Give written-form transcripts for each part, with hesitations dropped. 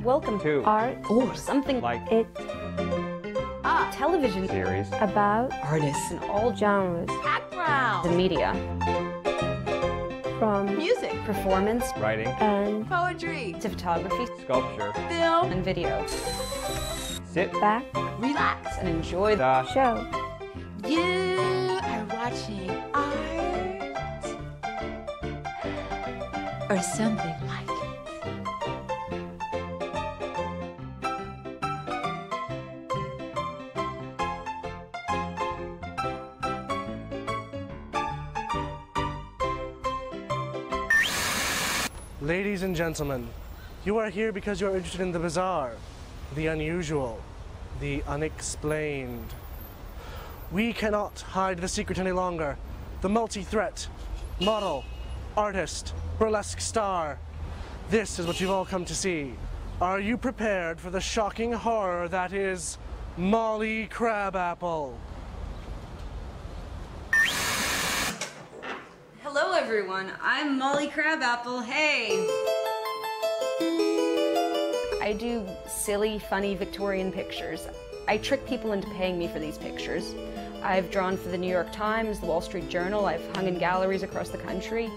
Welcome to art or something like it. Television series about artists in all genres, background, the media, from music, performance, writing, and poetry, to photography, sculpture, film, and video. Sit Back, relax, and enjoy the show. You are watching art or something like it. Ladies and gentlemen, you are here because you are interested in the bizarre, the unusual, the unexplained. We cannot hide the secret any longer. The multi-threat, model, artist, burlesque star. This is what you've all come to see. Are you prepared for the shocking horror that is Molly Crabapple? Hello everyone, I'm Molly Crabapple, hey! I do silly, funny Victorian pictures. I trick people into paying me for these pictures. I've drawn for the New York Times, the Wall Street Journal, I've hung in galleries across the country.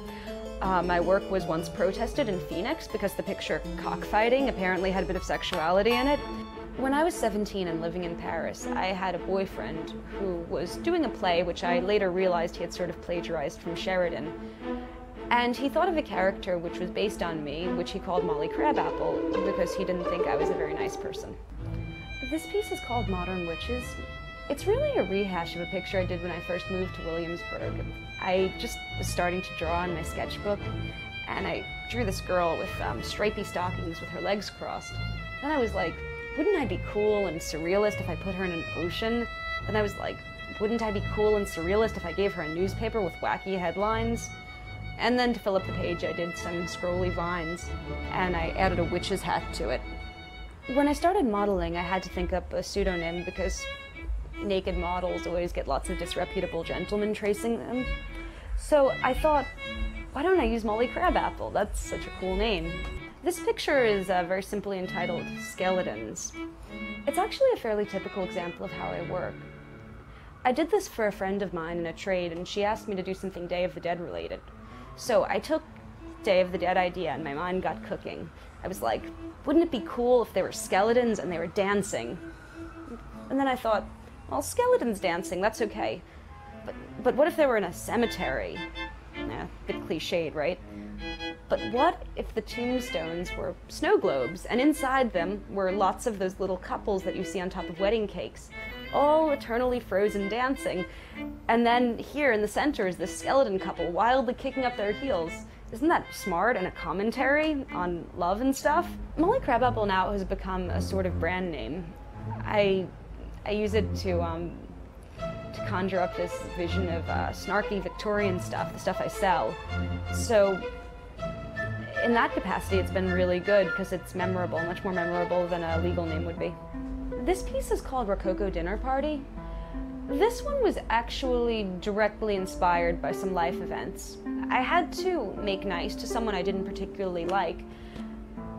My work was once protested in Phoenix because the picture Cockfighting apparently had a bit of sexuality in it. When I was 17 and living in Paris, I had a boyfriend who was doing a play which I later realized he had sort of plagiarized from Sheridan. And he thought of a character which was based on me, which he called Molly Crabapple, because he didn't think I was a very nice person. This piece is called Modern Witches. It's really a rehash of a picture I did when I first moved to Williamsburg. I just was starting to draw in my sketchbook, and I drew this girl with stripy stockings with her legs crossed. Then I was like, wouldn't I be cool and surrealist if I put her in an ocean? Then I was like, wouldn't I be cool and surrealist if I gave her a newspaper with wacky headlines? And then to fill up the page, I did some scrolly vines, and I added a witch's hat to it. When I started modeling, I had to think up a pseudonym because naked models always get lots of disreputable gentlemen tracing them. So I thought, why don't I use Molly Crabapple? That's such a cool name. This picture is very simply entitled Skeletons. It's actually a fairly typical example of how I work. I did this for a friend of mine in a trade, and she asked me to do something Day of the Dead related. So I took Day of the Dead idea and my mind got cooking. I was like, wouldn't it be cool if they were skeletons and they were dancing? And then I thought, well, skeletons dancing, that's okay. But what if they were in a cemetery? A bit cliched, right? But what if the tombstones were snow globes, and inside them were lots of those little couples that you see on top of wedding cakes, all eternally frozen dancing, and then here in the center is this skeleton couple wildly kicking up their heels. Isn't that smart and a commentary on love and stuff? Molly Crabapple now has become a sort of brand name. I use it to conjure up this vision of snarky Victorian stuff, the stuff I sell. So in that capacity, it's been really good because it's memorable, much more memorable than a legal name would be. This piece is called Rococo Dinner Party. This one was actually directly inspired by some life events. I had to make nice to someone I didn't particularly like,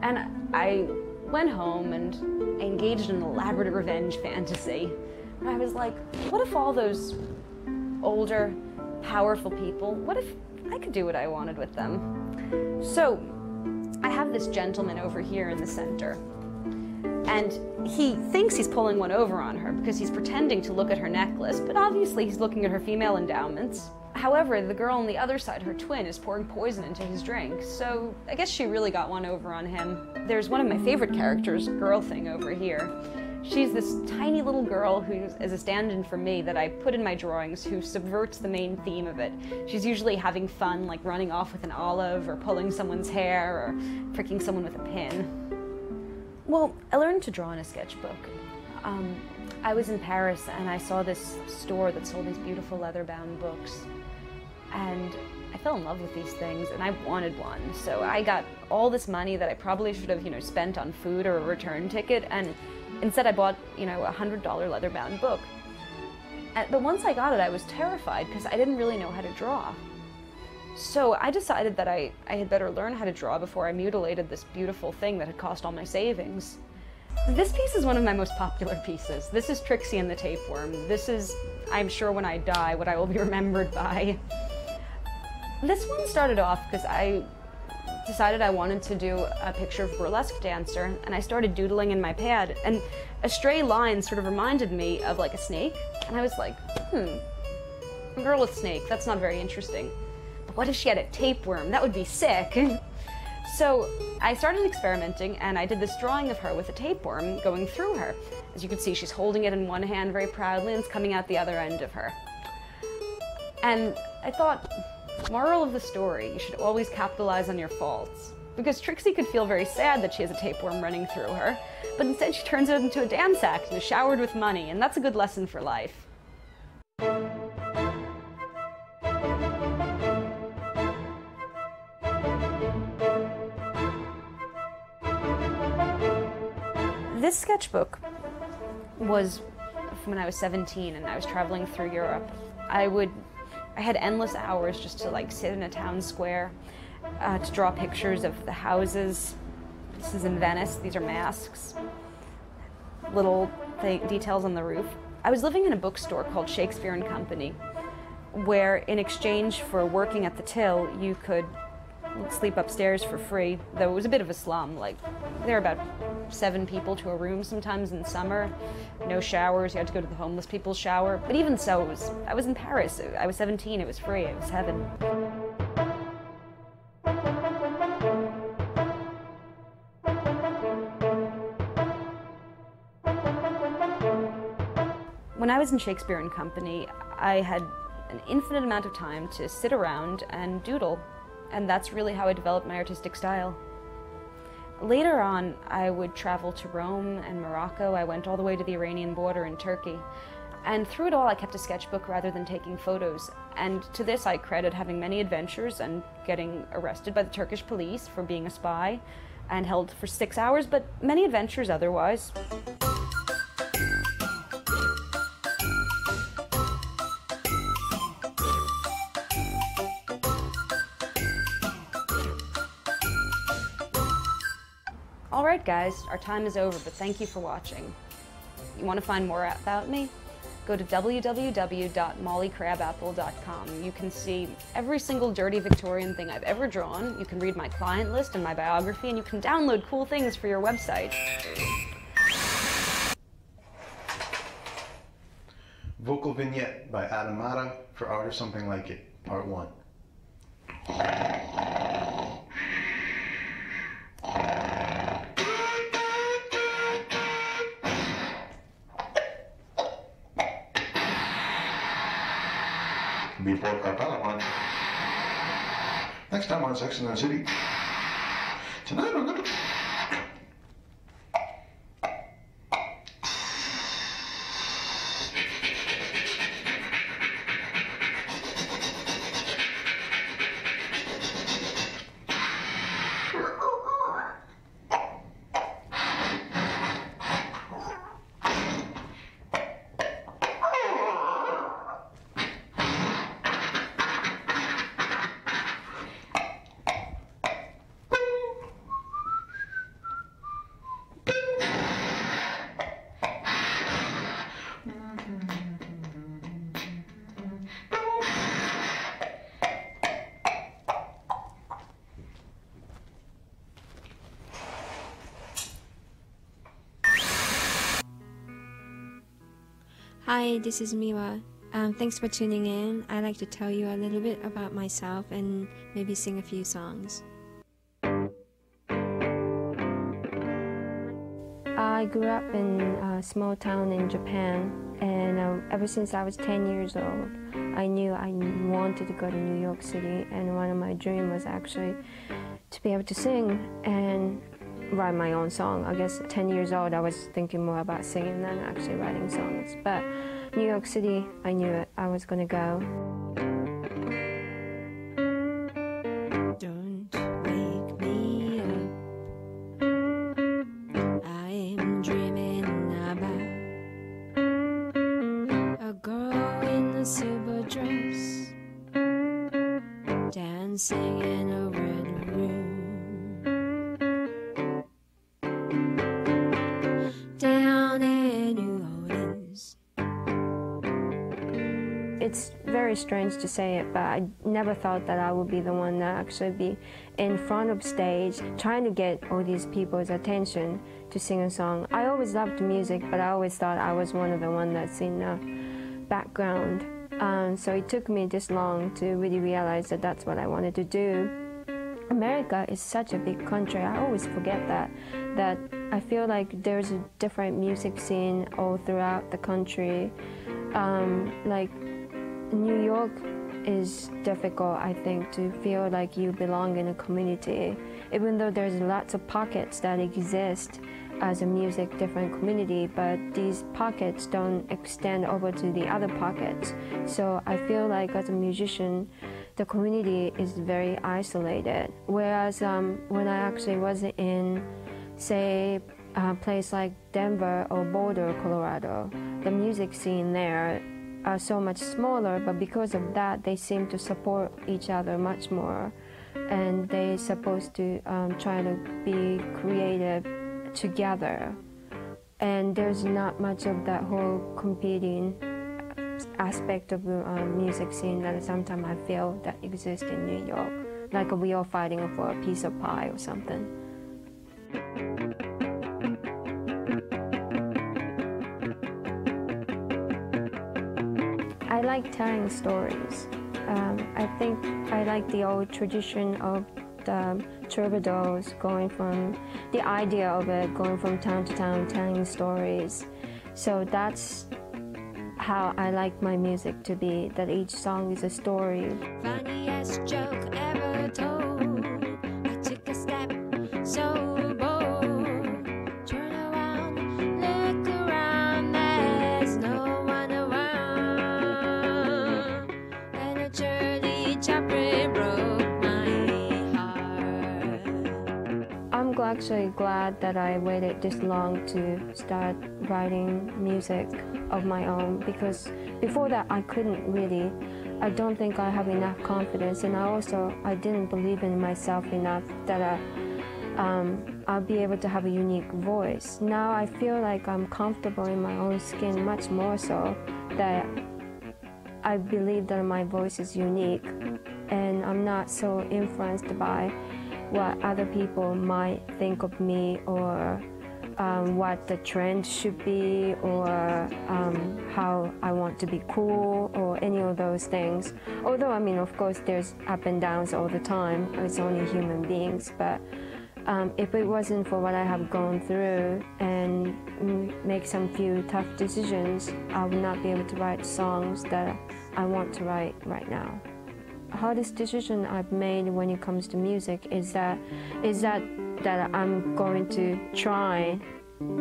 and I went home and I engaged in an elaborate revenge fantasy. And I was like, what if all those older, powerful people, what if I could do what I wanted with them? So I have this gentleman over here in the center, and he thinks he's pulling one over on her because he's pretending to look at her necklace, but obviously he's looking at her female endowments. However, the girl on the other side, her twin, is pouring poison into his drink, so I guess she really got one over on him. There's one of my favorite characters, Girl Thing, over here. She's this tiny little girl who is a stand-in for me that I put in my drawings who subverts the main theme of it. She's usually having fun, like running off with an olive or pulling someone's hair or pricking someone with a pin. Well, I learned to draw in a sketchbook. I was in Paris and I saw this store that sold these beautiful leather-bound books. And I fell in love with these things and I wanted one. So I got all this money that I probably should have, spent on food or a return ticket, and instead I bought, a $100 leather-bound book. But once I got it, I was terrified because I didn't really know how to draw. So I decided that I had better learn how to draw before I mutilated this beautiful thing that had cost all my savings. This piece is one of my most popular pieces. This is Trixie and the Tapeworm. This is, I'm sure when I die, what I will be remembered by. This one started off because I decided I wanted to do a picture of a burlesque dancer, and I started doodling in my pad, and a stray line sort of reminded me of like a snake, and I was like, a girl with snake, that's not very interesting. But what if she had a tapeworm? That would be sick. So I started experimenting, and I did this drawing of her with a tapeworm going through her. As you can see, she's holding it in one hand very proudly, and it's coming out the other end of her. And I thought, moral of the story, you should always capitalize on your faults. Because Trixie could feel very sad that she has a tapeworm running through her, but instead she turns it into a dance act and is showered with money, and that's a good lesson for life. This sketchbook was from when I was 17 and I was traveling through Europe. I had endless hours just to like sit in a town square to draw pictures of the houses. This is in Venice, these are masks, little details on the roof. I was living in a bookstore called Shakespeare and Company, where in exchange for working at the till, you could sleep upstairs for free, though it was a bit of a slum. Like, there were about 7 people to a room sometimes in summer. No showers, you had to go to the homeless people's shower. But even so, I was in Paris. I was 17, it was free, it was heaven. When I was in Shakespeare and Company, I had an infinite amount of time to sit around and doodle. And that's really how I developed my artistic style. Later on, I would travel to Rome and Morocco. I went all the way to the Iranian border in Turkey. And through it all, I kept a sketchbook rather than taking photos. And to this, I credit having many adventures and getting arrested by the Turkish police for being a spy and held for 6 hours, but many adventures otherwise. Alright guys, our time is over, but thank you for watching. You want to find more about me? Go to www.mollycrabapple.com. You can see every single dirty Victorian thing I've ever drawn. You can read my client list and my biography, and you can download cool things for your website. Vocal vignette by Adam Matta for Art or Something Like It, Part 1. Before Carpella. Next time on Sex and the City. Tonight I'm gonna... Hi, this is Miwa. Thanks for tuning in. I'd like to tell you a little bit about myself and maybe sing a few songs. I grew up in a small town in Japan, and ever since I was 10 years old, I knew I wanted to go to New York City, and one of my dreams was actually to be able to sing and write my own song. I guess at 10 years old, I was thinking more about singing than actually writing songs. But New York City, I knew it. I was going to go. Don't wake me up. I'm dreaming about a girl in a silver dress, dancing down in New Orleans. It's very strange to say it, but I never thought that I would be the one that actually be in front of stage trying to get all these people's attention to sing a song. I always loved music, but I always thought I was one of the ones that's in the background. So it took me this long to really realize that that's what I wanted to do. America is such a big country. I always forget that I feel like there's a different music scene all throughout the country. Like New York is difficult, I think, to feel like you belong in a community, even though there's lots of pockets that exist as a music different community, but these pockets don't extend over to the other pockets. So I feel like as a musician, the community is very isolated. Whereas when I actually was in, say, a place like Denver or Boulder, Colorado, the music scene there are so much smaller, but because of that, they seem to support each other much more. And they're supposed to try to be creative together. And there's not much of that whole competing aspect of the music scene that sometimes I feel that exists in New York, like we are fighting for a piece of pie or something. I like telling stories. I think I like the old tradition of the troubadours, going from the idea of it, going from town to town, telling stories. So that's how I like my music to be, that each song is a story. Funniest joke ever told. I took a step so bold. Turn around, look around, there's no one around. And a Charlie Chaplin broke my heart. I'm actually glad that I waited this long to start writing music of my own, because before that I don't think I have enough confidence, and I didn't believe in myself enough that I'll be able to have a unique voice. Now I feel like I'm comfortable in my own skin, much more so that I believe that my voice is unique, and I'm not so influenced by what other people might think of me, or what the trend should be, or how I want to be cool, or any of those things. Although, I mean, of course, there's up and downs all the time. It's only human beings. But if it wasn't for what I have gone through and make some few tough decisions, I would not be able to write songs that I want to write right now. The hardest decision I've made when it comes to music is that I'm going to try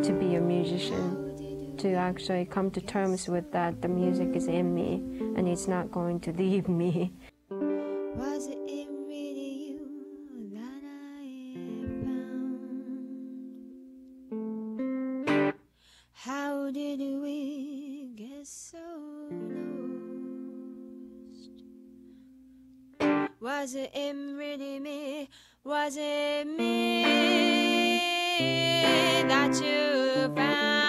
to be a musician, to actually come to terms with that the music is in me and it's not going to leave me. Was it really you that I found? How did we get so lost? Was it really me? Was it me that you found?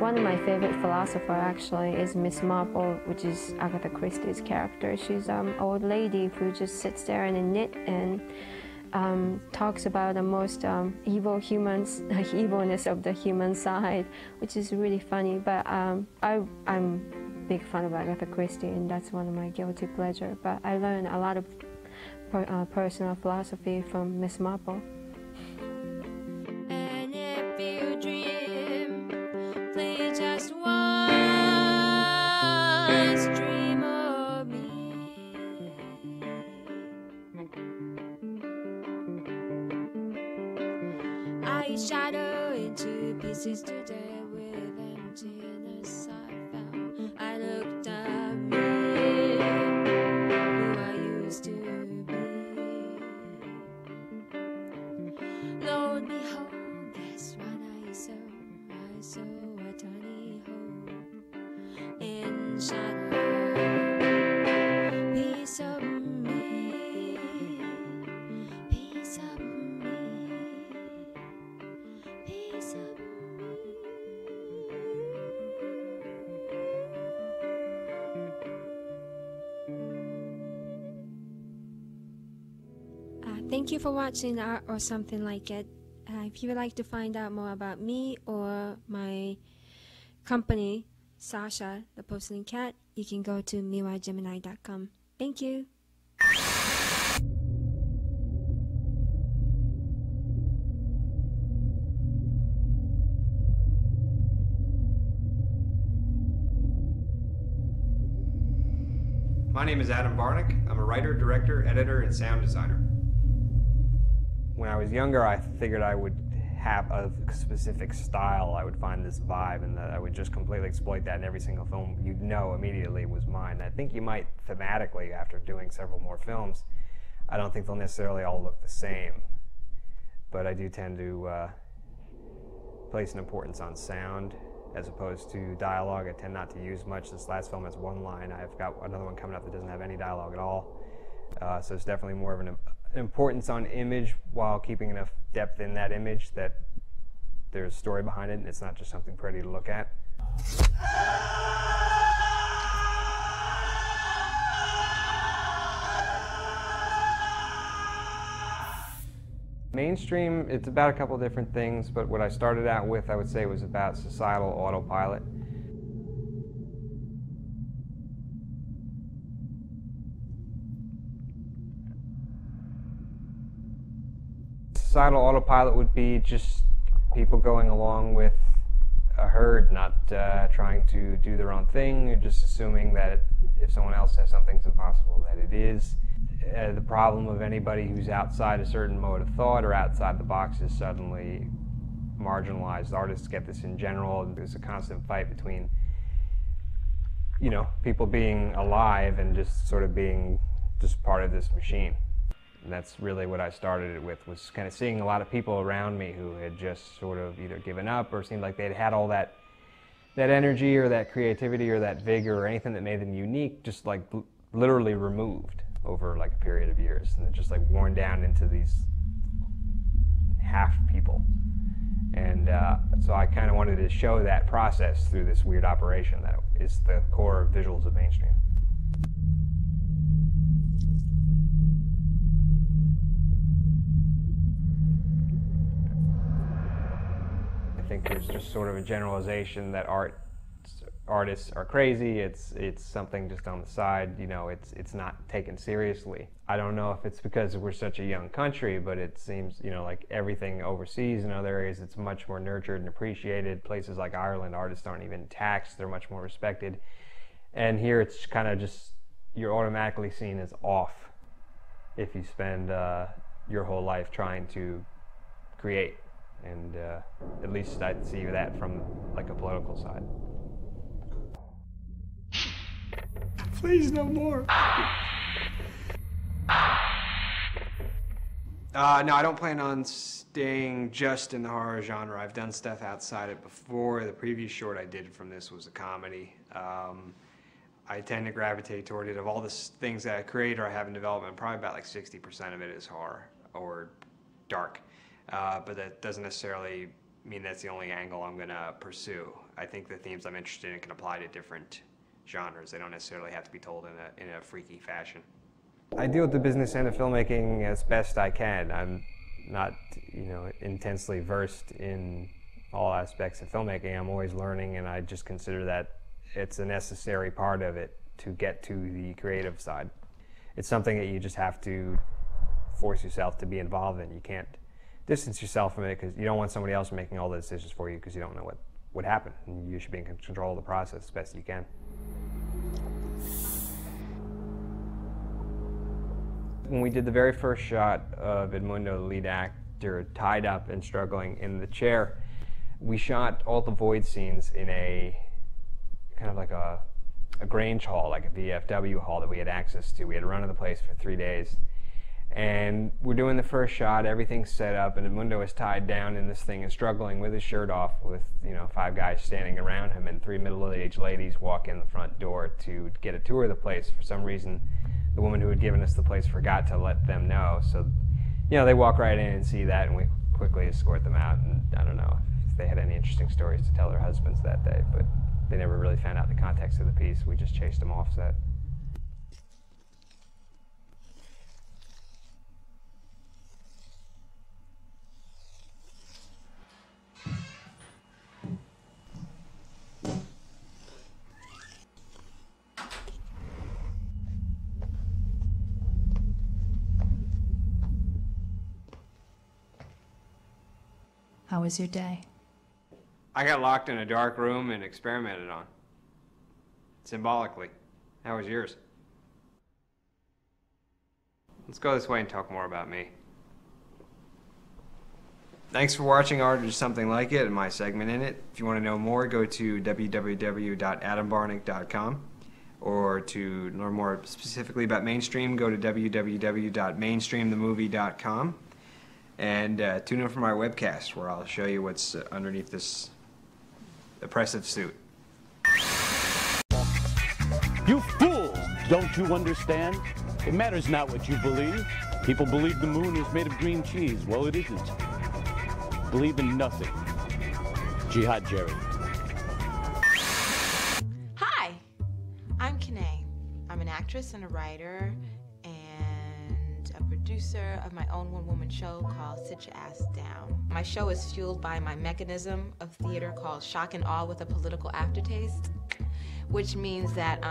One of my favorite philosophers actually is Miss Marple, which is Agatha Christie's character. She's an old lady who just sits there and knit and talks about the most evil humans, the evilness of the human side, which is really funny. But I'm big fan of Agatha Christie, and that's one of my guilty pleasures. But I learned a lot of personal philosophy from Miss Marple. And if you dream, please just once dream of me. I shadow into pieces today with emptiness I found. I looked at me, who I used to be. Lord, behold, that's what I saw a tiny hole in shadow. thank you for watching Art or Something Like It. If you would like to find out more about me or my company, Sasha, the Porcelain Cat, you can go to miwagemini.com. Thank you. My name is Adam Barnick. I'm a writer, director, editor, and sound designer. When I was younger, I figured I would have a specific style. I would find this vibe and that I would just completely exploit that in every single film. You'd know immediately it was mine. I think you might thematically, after doing several more films, I don't think they'll necessarily all look the same. But I do tend to place an importance on sound as opposed to dialogue. I tend not to use much. This last film has one line. I've got another one coming up that doesn't have any dialogue at all. So it's definitely more of an importance on image while keeping enough depth in that image that there's a story behind it and it's not just something pretty to look at. Mainstream, it's about a couple different things, but what I started out with, I would say, was about societal autopilot. Societal autopilot would be just people going along with a herd, not trying to do their own thing, or just assuming that if someone else says something's impossible, that it is. The problem of anybody who's outside a certain mode of thought or outside the box is suddenly marginalized. Artists get this in general. There's a constant fight between, you know, people being alive and just sort of being just part of this machine. And that's really what I started it with, was kind of seeing a lot of people around me who had just sort of either given up or seemed like they'd had all that energy or that creativity or that vigor or anything that made them unique, just like literally removed over like a period of years, and just like worn down into these half people. And so I kind of wanted to show that process through this weird operation that is the core visuals of mainstream. I think there's just sort of a generalization that artists are crazy. It's something just on the side, you know, it's not taken seriously. I don't know if it's because we're such a young country, but it seems, you know, like everything overseas in other areas, it's much more nurtured and appreciated. Places like Ireland, artists aren't even taxed, they're much more respected. And here it's kind of just, you're automatically seen as off if you spend your whole life trying to create. And at least I'd see that from like a political side. Please, no more. No, I don't plan on staying just in the horror genre. I've done stuff outside it before. The previous short I did from this was a comedy. I tend to gravitate toward it. Of all the things that I create or I have in development, probably about like 60% of it is horror or dark. But that doesn't necessarily mean that's the only angle I'm going to pursue. I think the themes I'm interested in can apply to different genres. They don't necessarily have to be told in a freaky fashion. I deal with the business end of filmmaking as best I can. I'm not, you know, intensely versed in all aspects of filmmaking. I'm always learning, and I just consider that it's a necessary part of it to get to the creative side. It's something that you just have to force yourself to be involved in. You can't distance yourself from it because you don't want somebody else making all the decisions for you because you don't know what would happen. And you should be in control of the process as best you can. When we did the very first shot of Edmundo, the lead actor, tied up and struggling in the chair, we shot all the void scenes in a kind of like a Grange hall, like a VFW hall that we had access to. We had run to the place for 3 days. And we're doing the first shot, everything's set up, and Edmundo is tied down in this thing and struggling with his shirt off with, you know, 5 guys standing around him, and 3 middle-aged ladies walk in the front door to get a tour of the place. For some reason, the woman who had given us the place forgot to let them know. So, you know, they walk right in and see that, and we quickly escort them out. And I don't know if they had any interesting stories to tell their husbands that day, but they never really found out the context of the piece. We just chased them off set. How was your day? I got locked in a dark room and experimented on. Symbolically. How was yours? Let's go this way and talk more about me. Thanks for watching Art or Something Like It and my segment in it. If you want to know more, go to www.adambarnick.com. Or to learn more specifically about Mainstream, go to www.mainstreamthemovie.com. And tune in for my webcast, where I'll show you what's underneath this oppressive suit. You fools! Don't you understand? It matters not what you believe. People believe the moon is made of green cheese. Well, it isn't. Believe in nothing. Jihad Jerry. Hi, I'm Kanene. I'm an actress and a writer and a producer of my own one-woman show called Sitchaassdown. My show is fueled by my mechanism of theater called shock and awe with a political aftertaste, which means that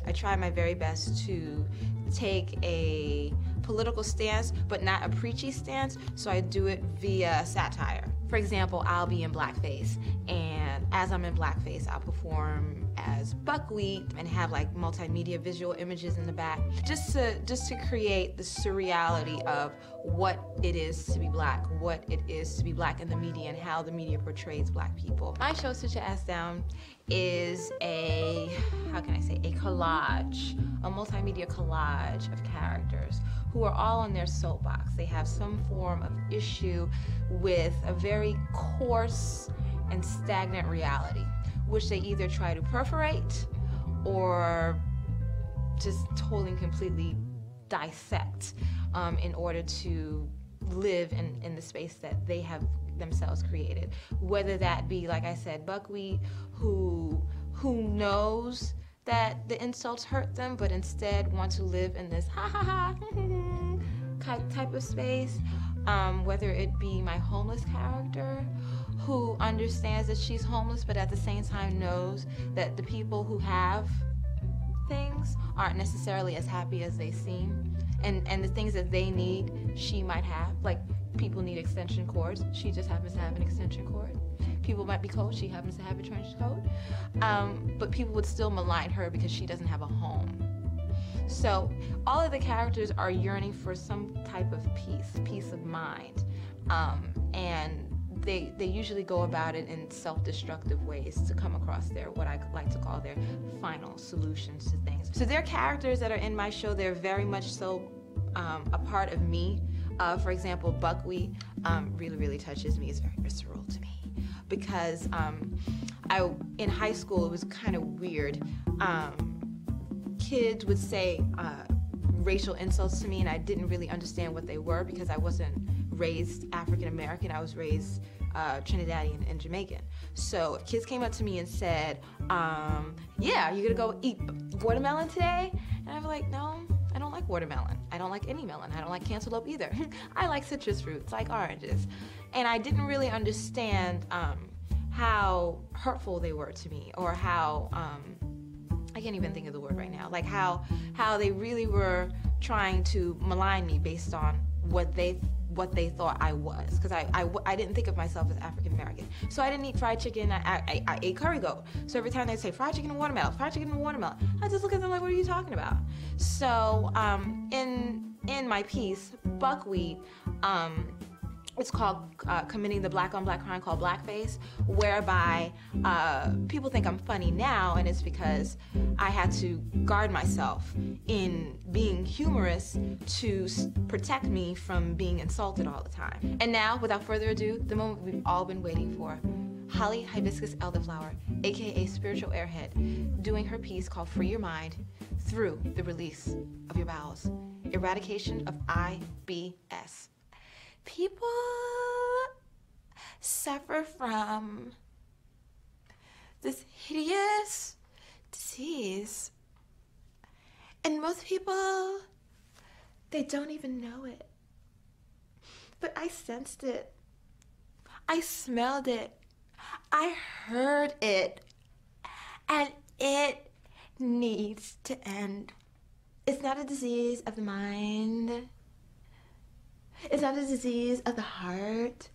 I try my very best to take a political stance, but not a preachy stance, so I do it via satire. For example, I'll be in blackface, and as I'm in blackface, I'll perform as buckwheat and have like multimedia visual images in the back, just to create the surreality of what it is to be black, what it is to be black in the media, and how the media portrays black people. My show, Sitchaassdown, is a collage, a multimedia collage of characters who are all on their soapbox. They have some form of issue with a very coarse and stagnant reality, which they either try to perforate or just totally and completely dissect in order to live in the space that they have themselves created. Whether that be, like I said, buckwheat who knows that the insults hurt them, but instead want to live in this ha ha ha type of space. Whether it be my homeless character who understands that she's homeless, but at the same time knows that the people who have things aren't necessarily as happy as they seem, and the things that they need, she might have. Like, people need extension cords. She just happens to have an extension cord. People might be cold. She happens to have a trench coat. But people would still malign her because she doesn't have a home. So all of the characters are yearning for some type of peace of mind. And they usually go about it in self-destructive ways to come across their, what I like to call their final solutions to things. So they're characters that are in my show. They're very much so a part of me. For example, buckwheat really touches me. It's very visceral to me. Because in high school, it was kind of weird. Kids would say racial insults to me, and I didn't really understand what they were because I wasn't raised African American. I was raised Trinidadian and Jamaican. So if kids came up to me and said, yeah, you're gonna go eat watermelon today? And I'd be like, no, I don't like watermelon. I don't like any melon. I don't like cantaloupe either. I like citrus fruits, like oranges. And I didn't really understand how hurtful they were to me, or how, I can't even think of the word right now, like how they really were trying to malign me based on what they thought I was, because I didn't think of myself as African American. So I didn't eat fried chicken. I ate curry goat. So every time they'd say fried chicken and watermelon, fried chicken and watermelon, I just look at them like, what are you talking about? So in my piece, buckwheat, it's called committing the black on black crime called blackface, whereby people think I'm funny now, and it's because I had to guard myself in being humorous to protect me from being insulted all the time. And now, without further ado, the moment we've all been waiting for. Holly Hibiscus Elderflower, aka Spiritual Airhead, doing her piece called Free Your Mind through the release of your bowels. Eradication of IBS. People suffer from this hideous disease, and most people, they don't even know it. But I sensed it. I smelled it. I heard it. And it needs to end. It's not a disease of the mind. It's not a disease of the heart.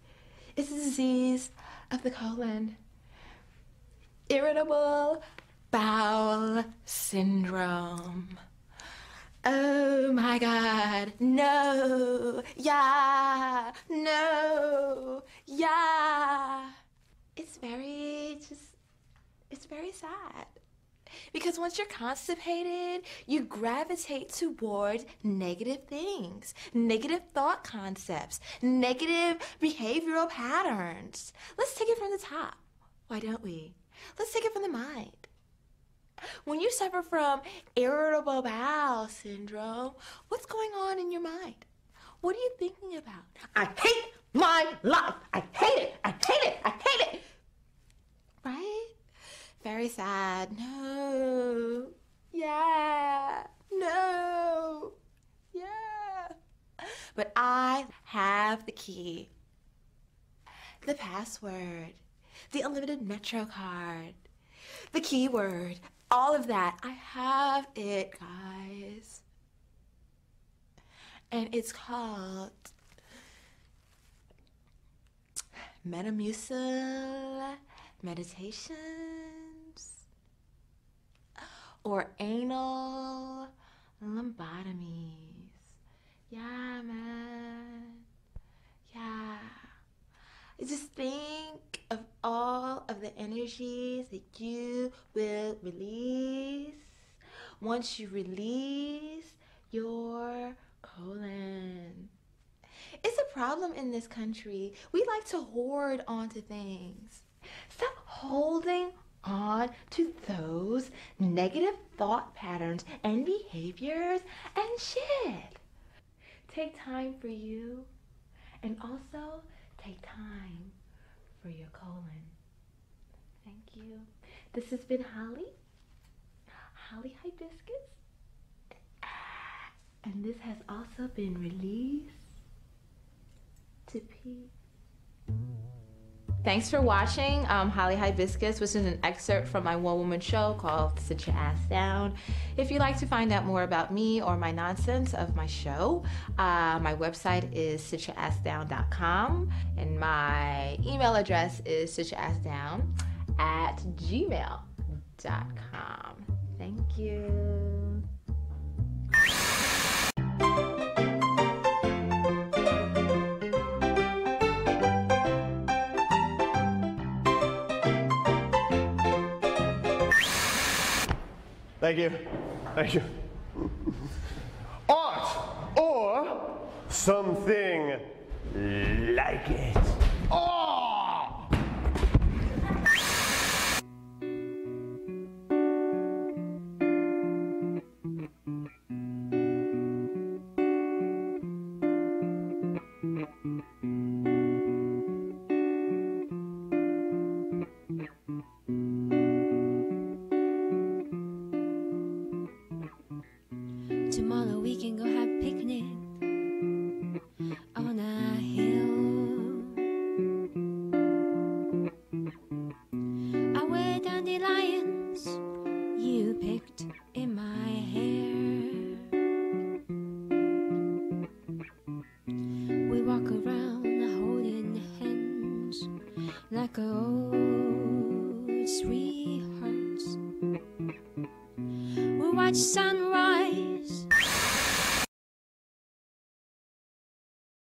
It's a disease of the colon. Irritable bowel syndrome. Oh my God, no, yeah, no, yeah. It's very sad. Because once you're constipated, you gravitate towards negative things, negative thought concepts, negative behavioral patterns. Let's take it from the top. Why don't we? Let's take it from the mind. When you suffer from irritable bowel syndrome, what's going on in your mind? What are you thinking about? I hate my life. I hate it. I hate it. I hate it. Right? Very sad. No. Yeah. No. Yeah. But I have the key, the password, the unlimited Metro card, the keyword, all of that. I have it, guys. And it's called Metamucil Meditations or anal lobotomies. Yeah, man. Yeah. Just think of all of the energies that you will release once you release your colon. It's a problem in this country. We like to hoard onto things. Stop holding on to those negative thought patterns and behaviors and shit. Take time for you, and also take time for your colon. Thank you. This has been Holly Hibiscus, and this has also been released to peace. Thanks for watching Holly Hibiscus, which is an excerpt from my one-woman show called Sitchaassdown. If you'd like to find out more about me or my nonsense of my show, my website is Sitchaassdown.com, and my email address is Sitchaassdown@gmail.com. Thank you. Thank you. Thank you. Art or something like it. Oh! Tomorrow we can go have a picnic on a hill. I wear dandelions you picked in my hair. We walk around holding hands like old sweethearts. We watch sunrise